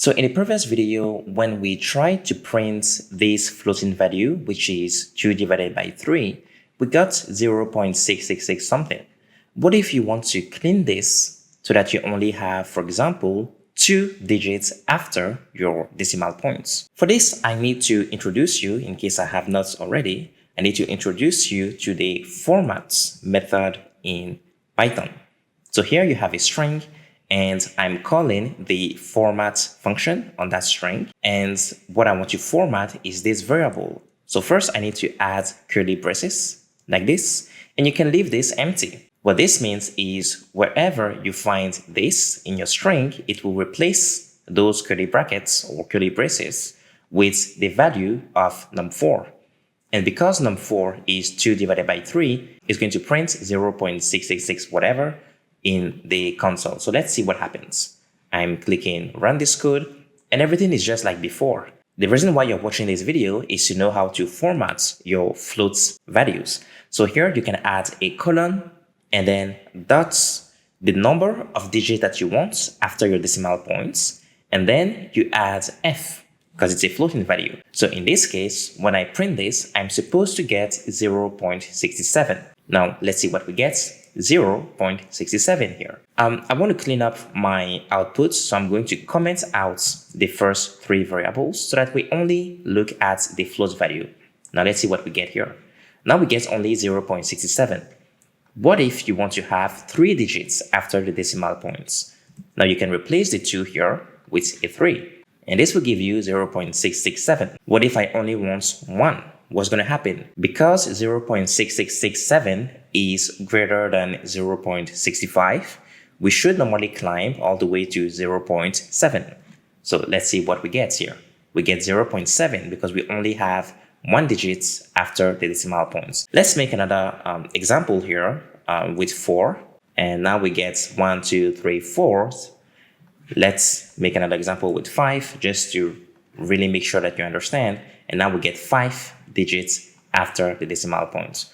So in the previous video, when we tried to print this floating value, which is 2 divided by 3, we got 0.666 something. What if you want to clean this so that you only have, for example, 2 digits after your decimal points? For this, I need to introduce you, in case I have not already, I need to introduce you to the format method in Python. So here you have a string, and I'm calling the format function on that string. And what I want to format is this variable. So first I need to add curly braces like this, and you can leave this empty. What this means is wherever you find this in your string, it will replace those curly brackets or curly braces with the value of num4. And because num4 is 2 divided by 3, it's going to print 0.666 whatever in the console. So let's see what happens. I'm clicking run this code and everything is just like before. The reason why you're watching this video is to know how to format your floats values. So here you can add a colon and then dots, the number of digits that you want after your decimal points. And then you add F because it's a floating value. So in this case, when I print this, I'm supposed to get 0.67. Now let's see what we get. 0.67 here. I want to clean up my output, so I'm going to comment out the first 3 variables so that we only look at the float value. Now let's see what we get here. Now we get only 0.67. What if you want to have 3 digits after the decimal points? Now you can replace the 2 here with a 3, and this will give you 0.667. What if I only want 1? What's going to happen? Because 0.6667 is greater than 0.65, we should normally climb all the way to 0.7. So let's see what we get here. We get 0.7 because we only have 1 digit after the decimal points. Let's make another example here with 4. And now we get 1, 2, 3, 4. Let's make another example with 5 just to really make sure that you understand. And now we get 5 digits after the decimal points.